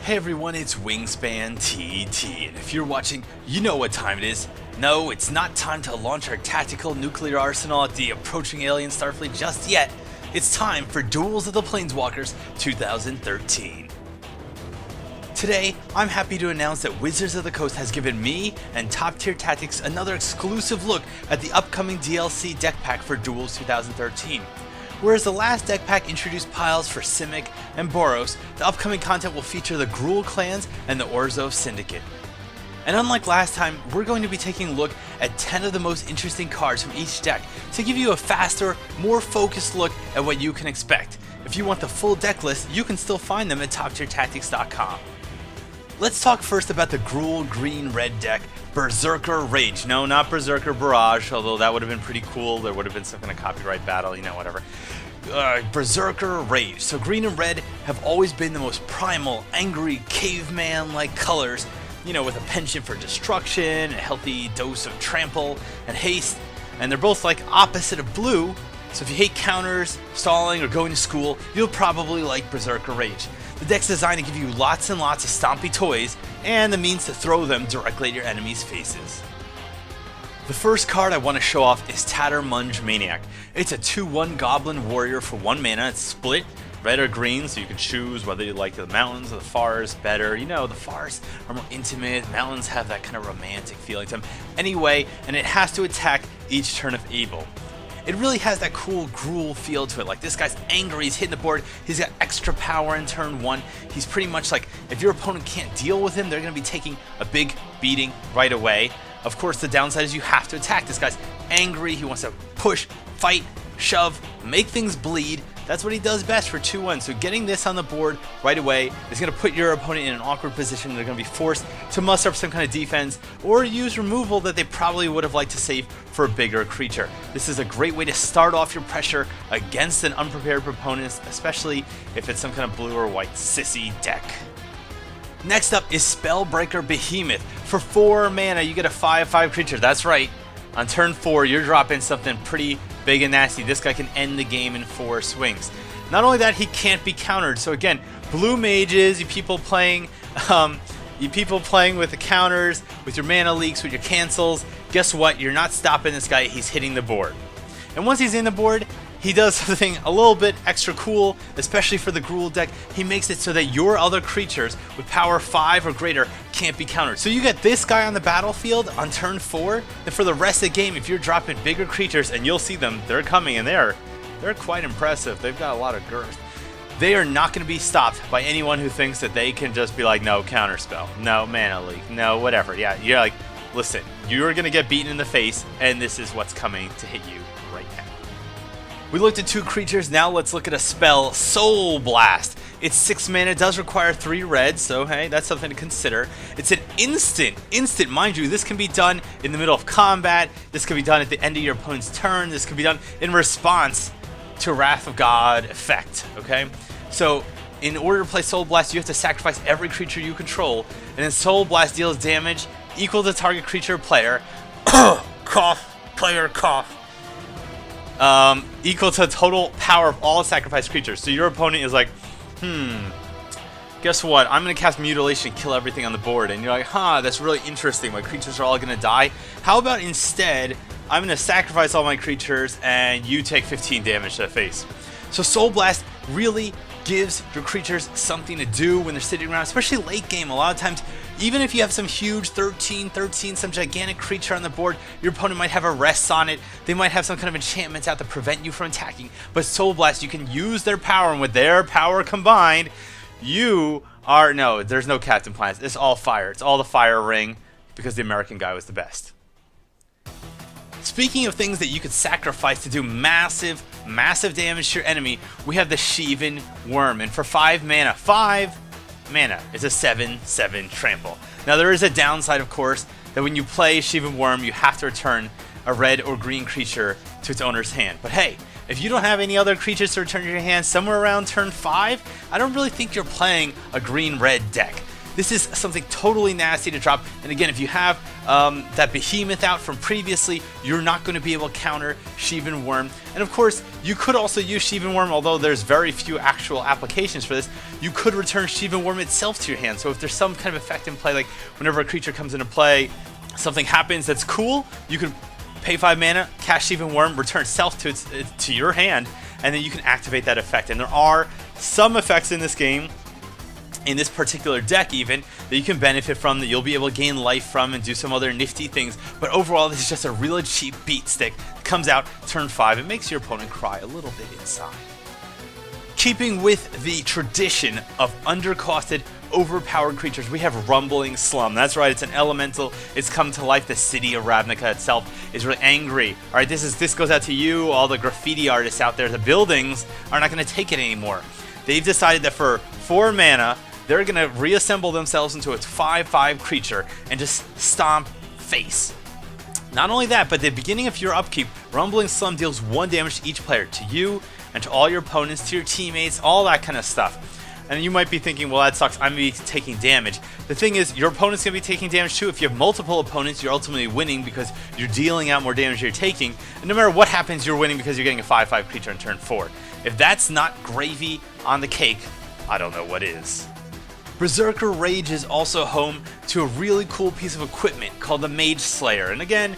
Hey everyone, it's Wingspan TT, and if you're watching, you know what time it is. No, it's not time to launch our tactical nuclear arsenal at the approaching alien Starfleet just yet. It's time for Duels of the Planeswalkers 2013. Today, I'm happy to announce that Wizards of the Coast has given me and Top Tier Tactics another exclusive look at the upcoming DLC deck pack for Duels 2013. Whereas the last deck pack introduced piles for Simic and Boros, the upcoming content will feature the Gruul clans and the Orzhov Syndicate. And unlike last time, we're going to be taking a look at 10 of the most interesting cards from each deck to give you a faster, more focused look at what you can expect. If you want the full deck list, you can still find them at TopTierTactics.com. Let's talk first about the Gruul green-red deck, Berserker Rage. No, not Berserker Barrage, although that would have been pretty cool. There would have been some kind of copyright battle, you know, whatever. Berserker Rage. So green and red have always been the most primal, angry, caveman-like colors, you know, with a penchant for destruction, a healthy dose of trample and haste, and they're both like opposite of blue. So if you hate counters, stalling, or going to school, you'll probably like Berserker Rage. The deck's designed to give you lots and lots of stompy toys, and the means to throw them directly at your enemies' faces. The first card I want to show off is Tattermunge Maniac. It's a 2/1 Goblin Warrior for 1 mana. It's split, red or green, so you can choose whether you like the mountains or the forests better. You know, the forests are more intimate, mountains have that kind of romantic feeling to them. Anyway, and it has to attack each turn if able. It really has that cool Gruul feel to it. Like, this guy's angry, he's hitting the board, he's got extra power in turn 1. He's pretty much like, if your opponent can't deal with him, they're going to be taking a big beating right away. Of course, the downside is you have to attack. This guy's angry, he wants to push, fight, shove, make things bleed. That's what he does best for 2/1. So getting this on the board right away is going to put your opponent in an awkward position. They're going to be forced to muster up some kind of defense or use removal that they probably would have liked to save for a bigger creature. This is a great way to start off your pressure against an unprepared opponent, especially if it's some kind of blue or white sissy deck. Next up is Spellbreaker Behemoth. For 4 mana, you get a 5/5 creature. That's right. On turn 4, you're dropping something pretty big and nasty. This guy can end the game in 4 swings. Not only that, he can't be countered. So again, blue mages, you people playing with the counters, with your mana leaks, with your cancels, guess what? You're not stopping this guy. He's hitting the board. And once he's in the board, he does something a little bit extra cool, especially for the Gruul deck. He makes it so that your other creatures with power 5 or greater can't be countered. So you get this guy on the battlefield on turn 4, and for the rest of the game, if you're dropping bigger creatures, and you'll see them, they're coming, and they're quite impressive. They've got a lot of girth. They are not going to be stopped by anyone who thinks that they can just be like, no, counterspell, no, mana leak, no, whatever. Yeah, you're like, listen, you're going to get beaten in the face, and this is what's coming to hit you right now. We looked at 2 creatures, now let's look at a spell, Soul Blast. It's 6 mana, does require 3 red, so hey, that's something to consider. It's an instant, mind you. This can be done in the middle of combat, this can be done at the end of your opponent's turn, this can be done in response to a Wrath of God effect, okay? So, in order to play Soul Blast, you have to sacrifice every creature you control, and then Soul Blast deals damage equal to target creature or player, cough, player cough, equal to the total power of all sacrificed creatures. So your opponent is like, guess what? I'm going to cast Mutilation and kill everything on the board. And you're like, that's really interesting. My creatures are all going to die. How about instead, I'm going to sacrifice all my creatures and you take 15 damage to the face. So Soul Blast really gives your creatures something to do when they're sitting around, especially late game. A lot of times, even if you have some huge 13, some gigantic creature on the board, your opponent might have arrests on it. They might have some kind of enchantments out to prevent you from attacking. But Soul Blast, you can use their power, and with their power combined, you are, no, there's no Captain Planets. It's all fire. It's all the fire ring, because the American guy was the best. Speaking of things that you could sacrifice to do massive damage to your enemy, we have the Sheevan Worm. And for 5 mana, it's a 7/7 trample. Now there is a downside, of course, that when you play Sheevan Worm, you have to return a red or green creature to its owner's hand. But hey, if you don't have any other creatures to return to your hand somewhere around turn 5, I don't really think you're playing a green-red deck. This is something totally nasty to drop. And again, if you have that behemoth out from previously, you're not going to be able to counter Sheevan Worm. And of course, you could also use Sheevan Worm, although there's very few actual applications for this. You could return Sheevan Worm itself to your hand. So if there's some kind of effect in play, like whenever a creature comes into play, something happens that's cool, you could pay 5 mana, cast Sheevan Worm, return self to your hand, and then you can activate that effect. And there are some effects in this game, in this particular deck even, that you can benefit from, that you'll be able to gain life from and do some other nifty things. But overall, this is just a really cheap beat stick. It comes out turn 5. It makes your opponent cry a little bit inside. Keeping with the tradition of undercosted, overpowered creatures, we have Rumbling Slum. That's right, it's an elemental. It's come to life. The city of Ravnica itself is really angry. All right, this goes out to you, all the graffiti artists out there. The buildings are not going to take it anymore. They've decided that for 4 mana, they're going to reassemble themselves into a 5/5 creature and just stomp face. Not only that, but at the beginning of your upkeep, Rumbling Slum deals 1 damage to each player, to you and to all your opponents, to your teammates, all that kind of stuff. And you might be thinking, well, that sucks, I'm going to be taking damage. The thing is, your opponent's going to be taking damage too. If you have multiple opponents, you're ultimately winning because you're dealing out more damage you're taking. And no matter what happens, you're winning because you're getting a 5/5 creature on turn 4. If that's not gravy on the cake, I don't know what is. Berserker Rage is also home to a really cool piece of equipment called the Mage Slayer. And again,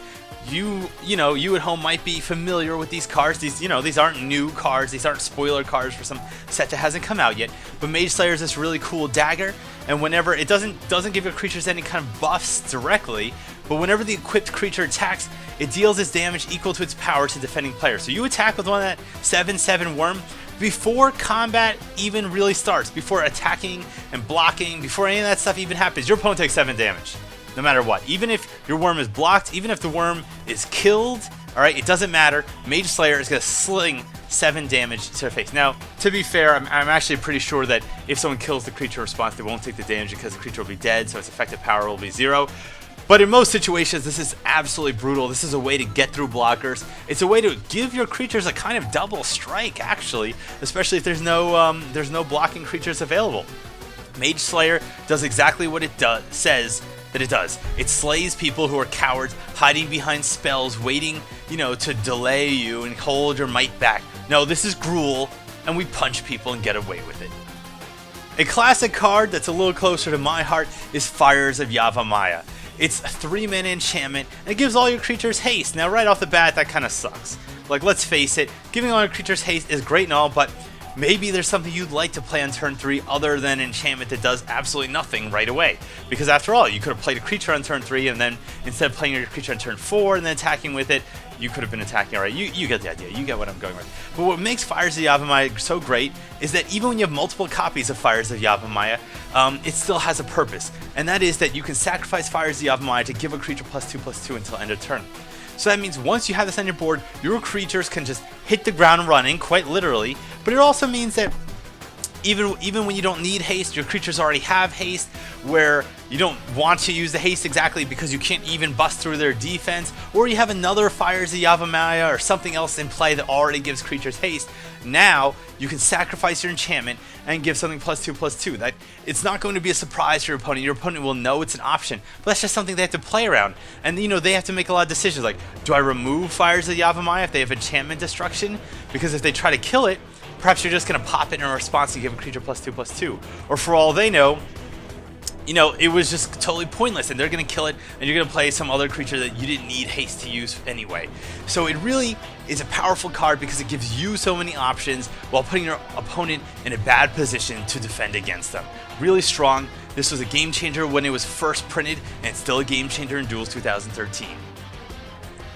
you at home might be familiar with these cards. These aren't new cards. These aren't spoiler cards for some set that hasn't come out yet. But Mage Slayer is this really cool dagger, and whenever it doesn't give your creatures any kind of buffs directly, but whenever the equipped creature attacks, it deals its damage equal to its power to defending players. So you attack with one of that 7/7 worm before combat even really starts, before attacking and blocking, before any of that stuff even happens. Your opponent takes 7 damage. No matter what. Even if your worm is blocked, even if the worm is killed, alright, it doesn't matter. Mage Slayer is going to sling 7 damage to their face. Now, to be fair, I'm actually pretty sure that if someone kills the creature in response, they won't take the damage because the creature will be dead, so its effective power will be 0. But in most situations, this is absolutely brutal. This is a way to get through blockers. It's a way to give your creatures a kind of double strike, actually, especially if there's no blocking creatures available. Mage Slayer does exactly what it says that it does. It slays people who are cowards, hiding behind spells, waiting, to delay you and hold your might back. No, this is Gruul, and we punch people and get away with it. A classic card that's a little closer to my heart is Fires of Yavimaya. It's a 3-mana enchantment, and it gives all your creatures haste. Now, right off the bat, that kind of sucks. Like, let's face it, giving all your creatures haste is great and all, but maybe there's something you'd like to play on turn 3 other than an enchantment that does absolutely nothing right away. Because after all, you could have played a creature on turn 3, and then instead of playing your creature on turn 4 and then attacking with it, you could have been attacking. Alright, you get the idea. You get what I'm going with. But what makes Fires of Yavimaya so great is that even when you have multiple copies of Fires of Yavimaya, it still has a purpose. And that is that you can sacrifice Fires of Yavimaya to give a creature +2/+2 until end of turn. So that means once you have this on your board, your creatures can just hit the ground running, quite literally. But it also means that even when you don't need haste, your creatures already have haste, where you don't want to use the haste exactly because you can't even bust through their defense, or you have another Fires of Yavimaya or something else in play that already gives creatures haste. Now you can sacrifice your enchantment and give something +2/+2. That it's not going to be a surprise to your opponent. Your opponent will know it's an option, but that's just something they have to play around. And they have to make a lot of decisions, like, do I remove Fires of Yavimaya if they have enchantment destruction? Because if they try to kill it, perhaps you're just going to pop it in response and give a creature +2/+2. Or for all they know, it was just totally pointless, and they're going to kill it, and you're going to play some other creature that you didn't need haste to use anyway. So it really is a powerful card because it gives you so many options while putting your opponent in a bad position to defend against them. Really strong. This was a game changer when it was first printed, and it's still a game changer in Duels 2013.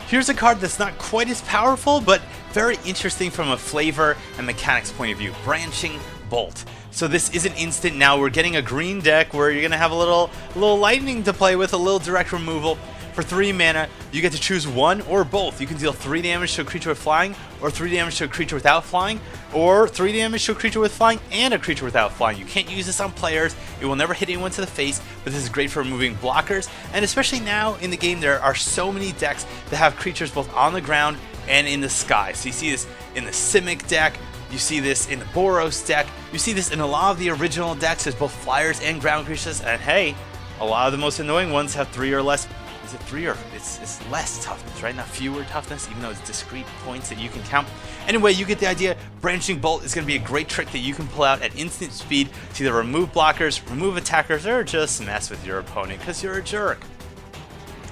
Here's a card that's not quite as powerful, but very interesting from a flavor and mechanics point of view. Branching Bolt. So this is an instant. Now we're getting a green deck where you're going to have a little lightning to play with, a little direct removal. For 3 mana, you get to choose one or both. You can deal 3 damage to a creature with flying, or 3 damage to a creature without flying, or 3 damage to a creature with flying and a creature without flying. You can't use this on players. It will never hit anyone to the face, but this is great for removing blockers. And especially now in the game, there are so many decks that have creatures both on the ground and in the sky. So you see this in the Simic deck, you see this in the Boros deck, You see this in a lot of the original decks. There's both flyers and ground creatures, and hey, a lot of the most annoying ones have 3 or less. Is it 3 or it's less toughness, right? Not fewer toughness, even though it's discrete points that you can count. Anyway, you get the idea. Branching Bolt is going to be a great trick that you can pull out at instant speed to either remove blockers, remove attackers, or just mess with your opponent because you're a jerk.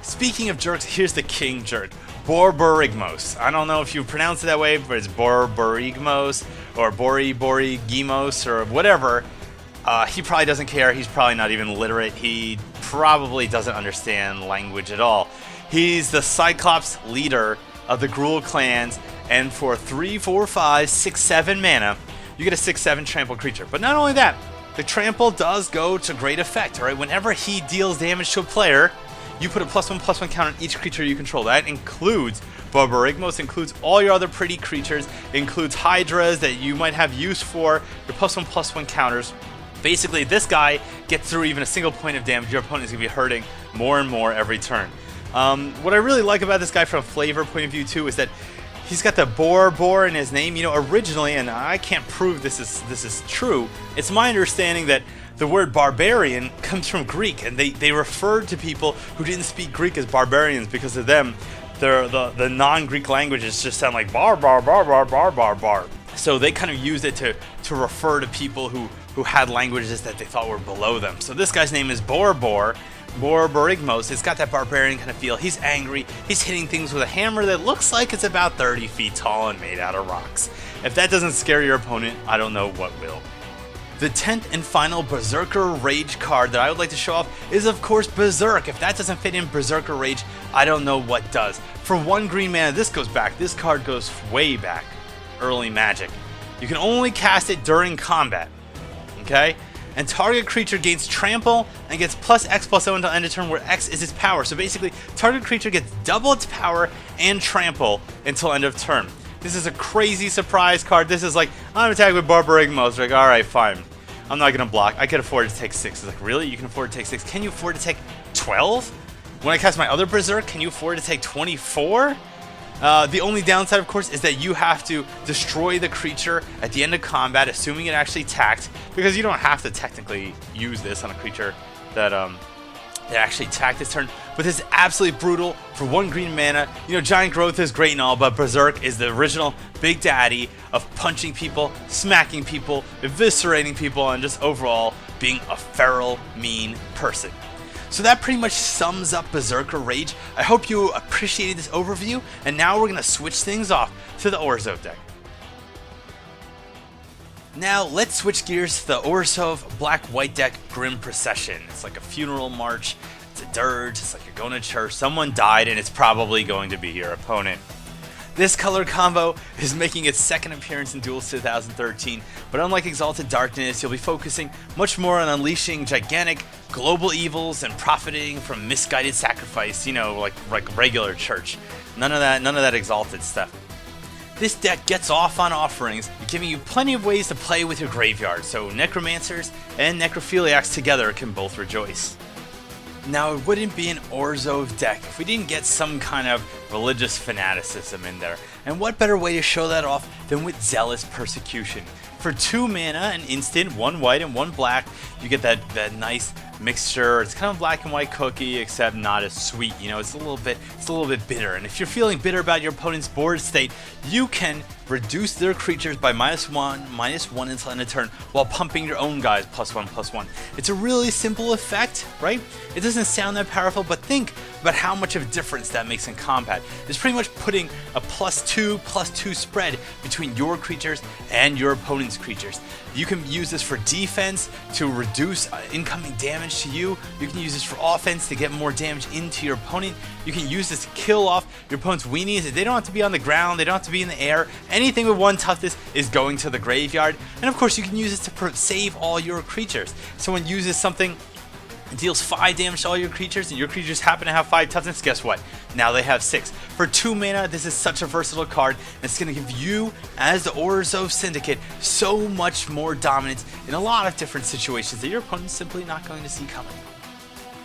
Speaking of jerks, here's the king jerk, Borborygmos. I don't know if you pronounce it that way, but it's Borborygmos or Borborygmos or whatever. He probably doesn't care. He's probably not even literate. He probably doesn't understand language at all. He's the Cyclops leader of the Gruul clans, and for 3, 4, 5, 6, 7 mana, you get a 6/7 trample creature. But not only that, the trample does go to great effect. All right, whenever he deals damage to a player, you put a +1/+1 counter on each creature you control. That includes Borborygmos, includes all your other pretty creatures, includes Hydras that you might have use for, your +1/+1 counters. Basically, this guy gets through even a single point of damage, your opponent is going to be hurting more and more every turn. What I really like about this guy from a flavor point of view too is that he's got the Bor in his name. You know, originally, and I can't prove this is true, it's my understanding that the word barbarian comes from Greek, and they referred to people who didn't speak Greek as barbarians because of them. The non-Greek languages just sound like bar. So they kind of used it to refer to people who had languages that they thought were below them. So this guy's name is Borborygmos. It's got that barbarian kind of feel. He's angry. He's hitting things with a hammer that looks like it's about 30 feet tall and made out of rocks. If that doesn't scare your opponent, I don't know what will. The 10th and final Berserker Rage card that I would like to show off is, of course, Berserk. If that doesn't fit in Berserker Rage, I don't know what does. For 1 green mana, this goes back. This card goes way back. Early Magic. You can only cast it during combat. Okay? And target creature gains trample and gets +X/+0 until end of turn, where X is its power. So basically, target creature gets double its power and trample until end of turn. This is a crazy surprise card. This is like, I'm attacking with Borborygmos. Like, alright, fine. I'm not going to block. I can afford to take 6. It's like, really? You can afford to take 6? Can you afford to take 12? When I cast my other Berserk, can you afford to take 24? The only downside, of course, is that you have to destroy the creature at the end of combat, assuming it actually tacked, because you don't have to technically use this on a creature that actually tacked this turn. But this is absolutely brutal for 1 green mana. You know, Giant Growth is great and all, but Berserk is the original Big Daddy of punching people, smacking people, eviscerating people, and just overall being a feral, mean person. So that pretty much sums up Berserker Rage. I hope you appreciated this overview, and now we're going to switch things off to the Orzhov deck. Now let's switch gears to the Orzhov black-white deck Grim Procession. It's like a funeral march, it's a dirge, it's like you're going to church, someone died, and it's probably going to be your opponent. This color combo is making its second appearance in Duels 2013, but unlike Exalted Darkness, you'll be focusing much more on unleashing gigantic global evils and profiting from misguided sacrifice, you know, like regular church. None of that Exalted stuff. This deck gets off on offerings, giving you plenty of ways to play with your graveyard, so Necromancers and Necrophiliacs together can both rejoice. Now, it wouldn't be an Orzhov deck if we didn't get some kind of religious fanaticism in there. And what better way to show that off than with Zealous Persecution? For 2 mana, an instant, 1 white and 1 black, you get that nice mixture. It's kind of black and white cookie, except not as sweet. You know, it's a little bit bitter. And if you're feeling bitter about your opponent's board state, you can reduce their creatures by -1/-1 until end of turn, while pumping your own guys +1/+1. It's a really simple effect, right? It doesn't sound that powerful, but think about how much of a difference that makes in combat. It's pretty much putting a +2/+2 spread between your creatures and your opponent's creatures. You can use this for defense to reduce incoming damage to you. You can use this for offense to get more damage into your opponent. You can use this to kill off your opponent's weenies. They don't have to be on the ground, they don't have to be in the air. Anything with 1 toughness is going to the graveyard. And of course, you can use this to save all your creatures. Someone uses something, it deals 5 damage to all your creatures, and your creatures happen to have 5 toughness, guess what? Now they have 6. For 2 mana, this is such a versatile card, and it's going to give you, as the Orzhov Syndicate, so much more dominance in a lot of different situations that your opponent's simply not going to see coming.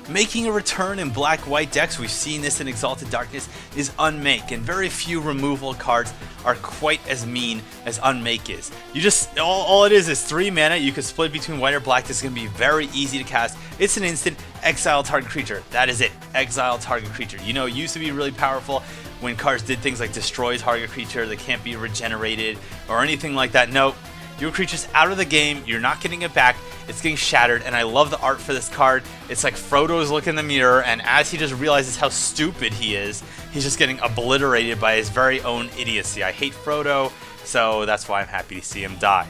Making a return in black-white decks, we've seen this in Exalted Darkness, is Unmake, and very few removal cards are quite as mean as Unmake is. You just, all it is 3 mana, you can split between white or black, this is going to be very easy to cast. It's an instant, exile target creature, that is it, exile target creature. You know, it used to be really powerful when cards did things like destroy target creature, that can't be regenerated, or anything like that. No, your creature's out of the game, you're not getting it back, it's getting shattered, and I love the art for this card. It's like Frodo's looking in the mirror, and as he just realizes how stupid he is, he's just getting obliterated by his very own idiocy. I hate Frodo, so that's why I'm happy to see him die.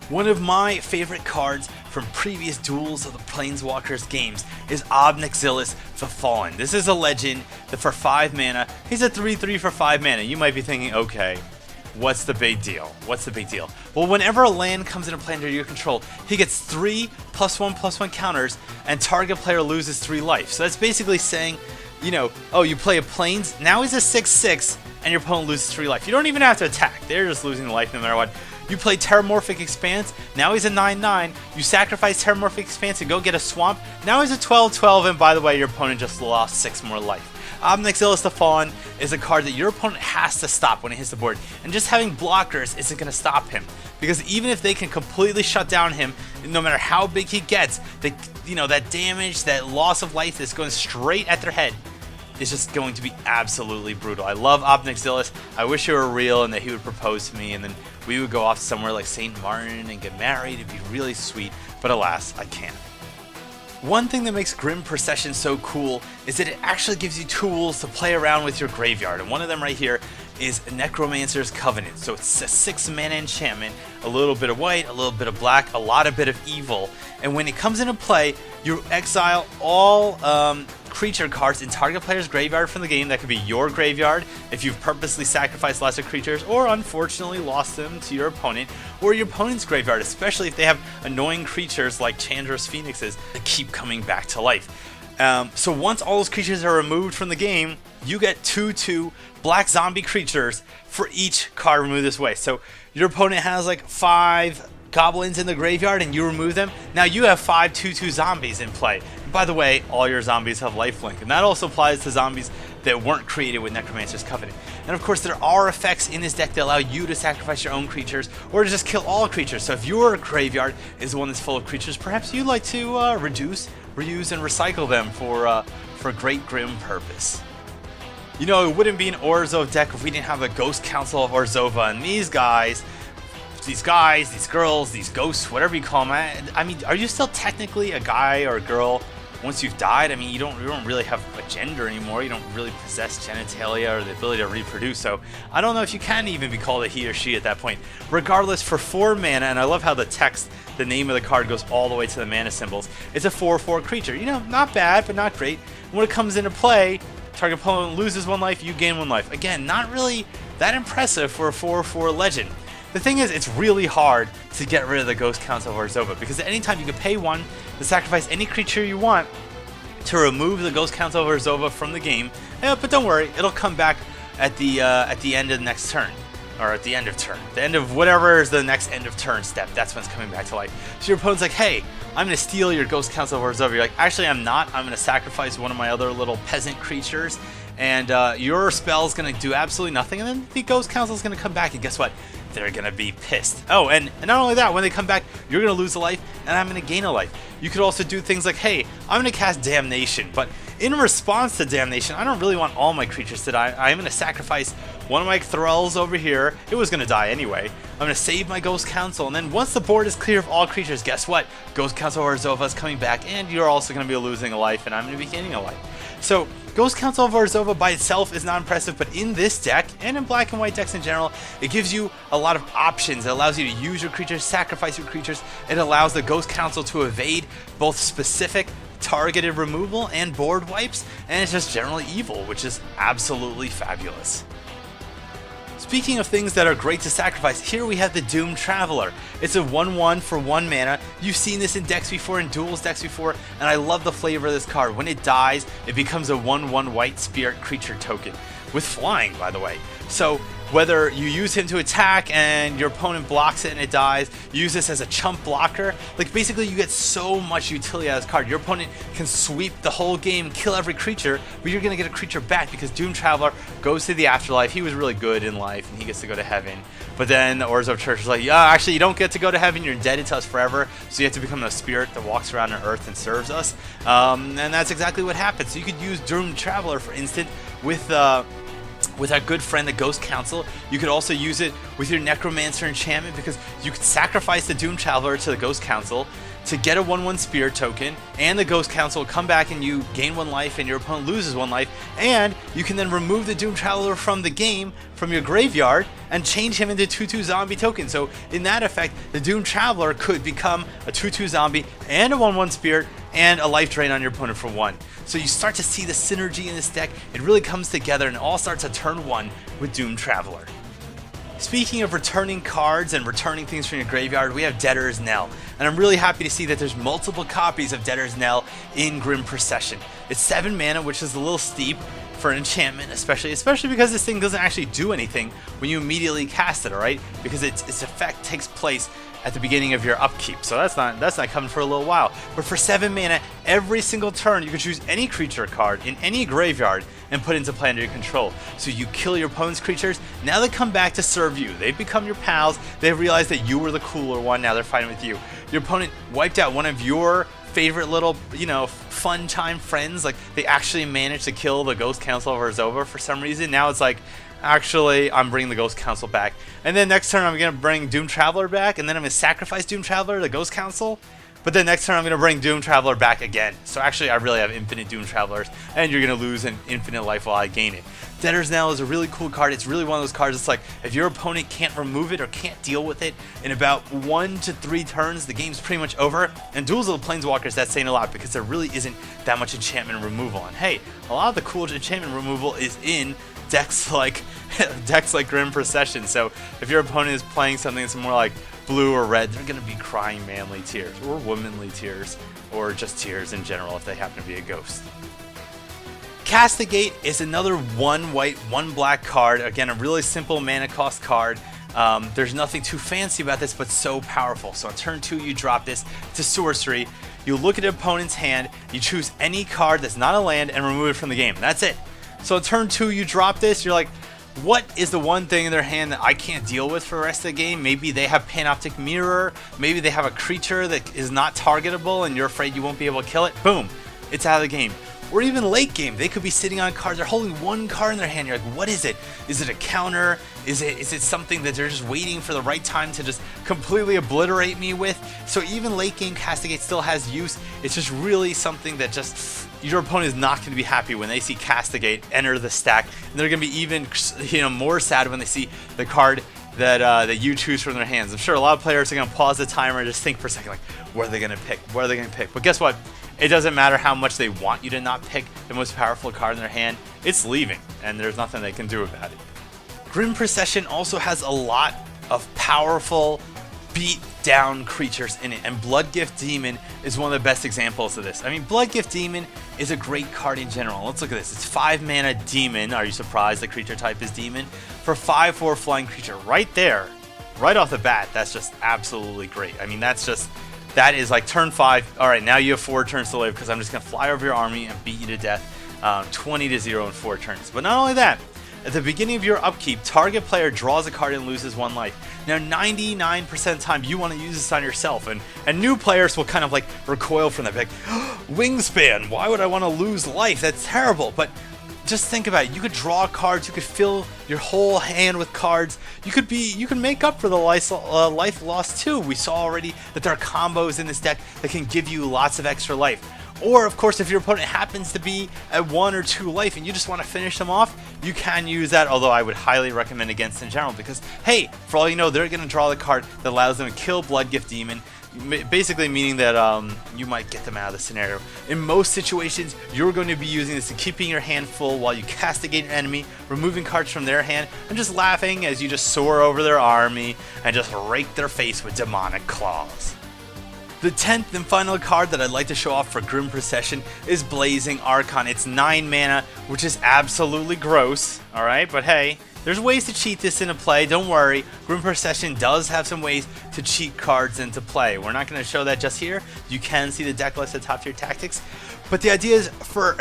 One of my favorite cards from previous Duels of the Planeswalkers games is Ob Nixilis the Fallen. This is a legend that for 5 mana, he's a 3/3 for 5 mana. You might be thinking, okay, what's the big deal? What's the big deal? Well, whenever a land comes into play under your control, he gets 3 +1/+1 counters, and target player loses 3 life. So that's basically saying, you know, oh, you play a Plains, now he's a 6/6, and your opponent loses 3 life. You don't even have to attack, they're just losing life no matter what. You play Terramorphic Expanse, now he's a 9/9, you sacrifice Terramorphic Expanse and go get a Swamp, now he's a 12/12, and by the way, your opponent just lost 6 more life. Ob Nixilis the Fallen is a card that your opponent has to stop when it hits the board, and just having blockers isn't going to stop him, because even if they can completely shut down him, no matter how big he gets, that damage, that loss of life that's going straight at their head is just going to be absolutely brutal. I love Ob Nixilis. I wish he were real and that he would propose to me, and then we would go off somewhere like St. Martin and get married. It'd be really sweet, but alas, I can't. One thing that makes Grim Procession so cool is that it actually gives you tools to play around with your graveyard, and one of them right here is Necromancer's Covenant. So it's a 6 mana enchantment, a little bit of white, a little bit of black, a lot of bit of evil, and when it comes into play, you exile all creature cards in target player's graveyard from the game. That could be your graveyard if you've purposely sacrificed lesser creatures or unfortunately lost them to your opponent, or your opponent's graveyard, especially if they have annoying creatures like Chandra's Phoenixes that keep coming back to life. So once all those creatures are removed from the game, you get 2/2 black zombie creatures for each card removed this way. So your opponent has like 5 goblins in the graveyard and you remove them, now you have 5 2/2 zombies in play. And by the way, all your zombies have lifelink, and that also applies to zombies that weren't created with Necromancer's Covenant. And of course, there are effects in this deck that allow you to sacrifice your own creatures or to just kill all creatures. So if your graveyard is the one that's full of creatures, perhaps you'd like to reduce, reuse, and recycle them for great grim purpose. You know, it wouldn't be an Orzhov deck if we didn't have the Ghost Council of Orzhova, and these guys, these girls, these ghosts, whatever you call them. I mean, are you still technically a guy or a girl once you've died? I mean, you don't really have a gender anymore. You don't really possess genitalia or the ability to reproduce. So I don't know if you can even be called a he or she at that point. Regardless, for 4 mana, and I love how the text, the name of the card goes all the way to the mana symbols. It's a 4/4 creature. You know, not bad, but not great. When it comes into play, target opponent loses 1 life, you gain 1 life. Again, not really that impressive for a 4/4 legend. The thing is, it's really hard to get rid of the Ghost Council of Orzhova, because at any time you can pay 1 to sacrifice any creature you want to remove the Ghost Council of Orzhova from the game. But don't worry, it'll come back at the end of the next turn, or at the end of turn, the end of whatever is the next end of turn step. That's when it's coming back to life. So your opponent's like, hey, I'm gonna steal your Ghost Council of Orzhova. You're like, actually, I'm not. I'm gonna sacrifice one of my other little peasant creatures, and your spell's gonna do absolutely nothing. And then the Ghost Council's gonna come back, and guess what? They're gonna be pissed. Oh, and not only that, when they come back, you're gonna lose a life, and I'm gonna gain a life. You could also do things like, hey, I'm gonna cast Damnation, but in response to Damnation, I don't really want all my creatures to die. I'm gonna sacrifice one of my Thralls over here. It was gonna die anyway. I'm gonna save my Ghost Council, and then once the board is clear of all creatures, guess what? Ghost Council Orzhova is coming back, and you're also gonna be losing a life, and I'm gonna be gaining a life. So Ghost Council of Orzhova by itself is not impressive, but in this deck, and in black and white decks in general, it gives you a lot of options. It allows you to use your creatures, sacrifice your creatures. It allows the Ghost Council to evade both specific targeted removal and board wipes, and it's just generally evil, which is absolutely fabulous. Speaking of things that are great to sacrifice, here we have the Doomed Traveler. It's a 1/1 for 1 mana. You've seen this in decks before, in Duels decks before, and I love the flavor of this card. When it dies, it becomes a 1/1 white spirit creature token, with flying, by the way. So whether you use him to attack and your opponent blocks it and it dies, use this as a chump blocker. Like basically you get so much utility out of this card. Your opponent can sweep the whole game, kill every creature, but you're gonna get a creature back because Doom Traveler goes to the afterlife. He was really good in life and he gets to go to heaven. But then the Orzhov Church is like, yeah, actually you don't get to go to heaven, you're indebted to us forever, so you have to become a spirit that walks around on Earth and serves us. And that's exactly what happens. So you could use Doom Traveler, for instance, with our good friend the Ghost Council. You could also use it with your Necromancer enchantment because you could sacrifice the Doom Traveler to the Ghost Council to get a 1/1 Spirit token, and the Ghost Council will come back and you gain 1 life and your opponent loses 1 life, and you can then remove the Doom Traveler from the game, from your graveyard, and change him into 2/2 zombie token. So in that effect, the Doom Traveler could become a 2/2 zombie and a 1/1 Spirit and a life drain on your opponent for 1. So you start to see the synergy in this deck. It really comes together and it all starts at turn 1 with Doom Traveler. Speaking of returning cards and returning things from your graveyard, we have Debtor's Knell. And I'm really happy to see that there's multiple copies of Debtor's Knell in Grim Procession. It's 7 mana, which is a little steep for an enchantment, especially because this thing doesn't actually do anything when you immediately cast it, alright? Because its effect takes place at the beginning of your upkeep, so that's not coming for a little while. But for 7 mana, every single turn you can choose any creature card in any graveyard and put into play under your control. So you kill your opponent's creatures, now they come back to serve you. They've become your pals, they've realized that you were the cooler one, now they're fighting with you. Your opponent wiped out one of your favorite little, fun time friends, like they actually managed to kill the Ghost Council of Orzhov for some reason. Now it's like, actually, I'm bringing the Ghost Council back. And then next turn, I'm going to bring Doom Traveler back, and then I'm going to sacrifice Doom Traveler to the Ghost Council. But then next turn, I'm going to bring Doom Traveler back again. So actually, I really have infinite Doom Travelers, and you're going to lose an infinite life while I gain it. Debtor's Knell is a really cool card. It's really one of those cards, it's like, if your opponent can't remove it or can't deal with it in about 1 to 3 turns, the game's pretty much over. And Duels of the Planeswalkers, that's saying a lot, because there really isn't that much enchantment removal. And hey, a lot of the cool enchantment removal is in decks like Grim Procession. So if your opponent is playing something that's more like blue or red, they're going to be crying manly tears or womanly tears or just tears in general if they happen to be a ghost. Castigate is another 1 white, 1 black card. Again, a really simple mana cost card. There's nothing too fancy about this, but so powerful. So on turn 2, you drop this. It's a sorcery. You look at your opponent's hand, you choose any card that's not a land and remove it from the game. That's it. So on turn 2, you drop this, you're like, what is the one thing in their hand that I can't deal with for the rest of the game? Maybe they have Panoptic Mirror, maybe they have a creature that is not targetable and you're afraid you won't be able to kill it. Boom, it's out of the game. Or even late game, they could be sitting on cards, they're holding 1 card in their hand, you're like, what is it? Is it a counter? Is it something that they're just waiting for the right time to just completely obliterate me with? So even late game Castigate still has use. It's just really something that just, your opponent is not going to be happy when they see Castigate enter the stack. And they're going to be even more sad when they see the card that you choose from their hands. I'm sure a lot of players are going to pause the timer and just think for a second, like, what are they going to pick? What are they going to pick? But guess what? It doesn't matter how much they want you to not pick the most powerful card in their hand. It's leaving, and there's nothing they can do about it. Grim Procession also has a lot of powerful beat down creatures in it, and Bloodgift Demon is one of the best examples of this. I mean, Bloodgift Demon is a great card in general. Let's look at this. It's 5 mana Demon. Are you surprised the creature type is Demon? For 5/4 flying creature, right there, right off the bat, that's just absolutely great. I mean, that is like turn 5. All right, now you have 4 turns to live because I'm just going to fly over your army and beat you to death 20-0 in 4 turns. But not only that, at the beginning of your upkeep, target player draws a card and loses 1 life. Now, 99% of the time, you want to use this on yourself, and new players will kind of like recoil from that, like, Wingspan, why would I want to lose life? That's terrible. But just think about it. You could draw cards. You could fill your whole hand with cards. You can make up for the life lost too. We saw already that there are combos in this deck that can give you lots of extra life. Or, of course, if your opponent happens to be at 1 or 2 life and you just want to finish them off, you can use that, although I would highly recommend against in general because, hey, for all you know, they're going to draw the card that allows them to kill Bloodgift Demon, basically meaning that you might get them out of the scenario. In most situations, you're going to be using this to keeping your hand full while you castigate your enemy, removing cards from their hand, and just laughing as you just soar over their army and just rake their face with demonic claws. The 10th and final card that I'd like to show off for Grim Procession is Blazing Archon. It's 9 mana, which is absolutely gross, alright? But hey, There's ways to cheat this into play, don't worry. Gruul Procession does have some ways to cheat cards into play. We're not going to show that just here. You can see the deck list at Top Tier Tactics. But the idea is for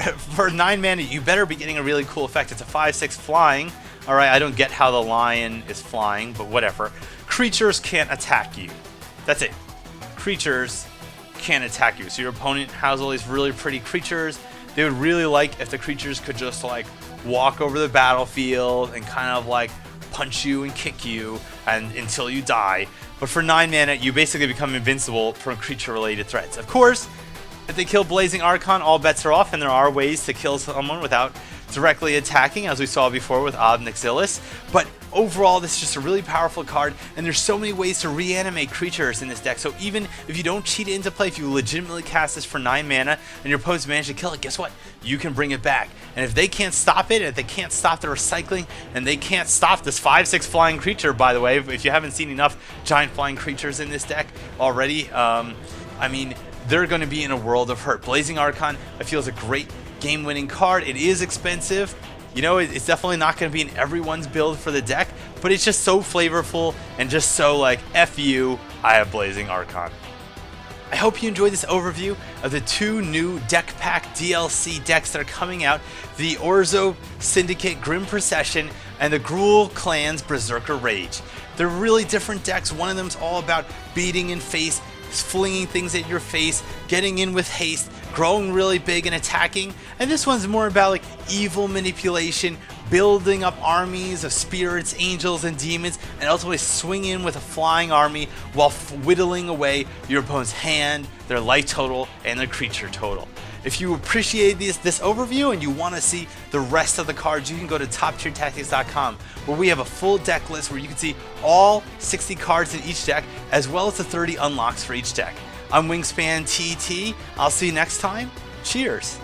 9 mana, you better be getting a really cool effect. It's a 5/6 flying. Alright, I don't get how the lion is flying, but whatever. Creatures can't attack you. That's it. Creatures can't attack you. So your opponent has all these really pretty creatures. They would really like if the creatures could just like walk over the battlefield and kind of like punch you and kick you and until you die. But for 9 mana, you basically become invincible from creature-related threats. Of course, if they kill Blazing Archon, all bets are off, and there are ways to kill someone without directly attacking, as we saw before with Ob Nixilis. But overall, this is just a really powerful card, and there's so many ways to reanimate creatures in this deck. So even if you don't cheat it into play, if you legitimately cast this for 9 mana and your opponent's managed to kill it, guess what? You can bring it back. And if they can't stop it, if they can't stop the recycling, and they can't stop this 5/6 flying creature, by the way, if you haven't seen enough giant flying creatures in this deck already, I mean, they're going to be in a world of hurt. Blazing Archon, I feel, is a great game-winning card. It is expensive. You know, it's definitely not going to be in everyone's build for the deck, but it's just so flavorful and just so like, F you, I have Blazing Archon. I hope you enjoyed this overview of the 2 new deck pack DLC decks that are coming out, the Orzhov Syndicate Grim Procession and the Gruul Clan's Berserker Rage. They're really different decks. One of them's all about beating in face, flinging things at your face, getting in with haste, growing really big and attacking, and this one's more about like evil manipulation, building up armies of spirits, angels, and demons, and ultimately swing in with a flying army while whittling away your opponent's hand, their life total, and their creature total. If you appreciate this overview and you want to see the rest of the cards, you can go to TopTierTactics.com, where we have a full deck list where you can see all 60 cards in each deck, as well as the 30 unlocks for each deck. I'm Wingspan TT. I'll see you next time. Cheers.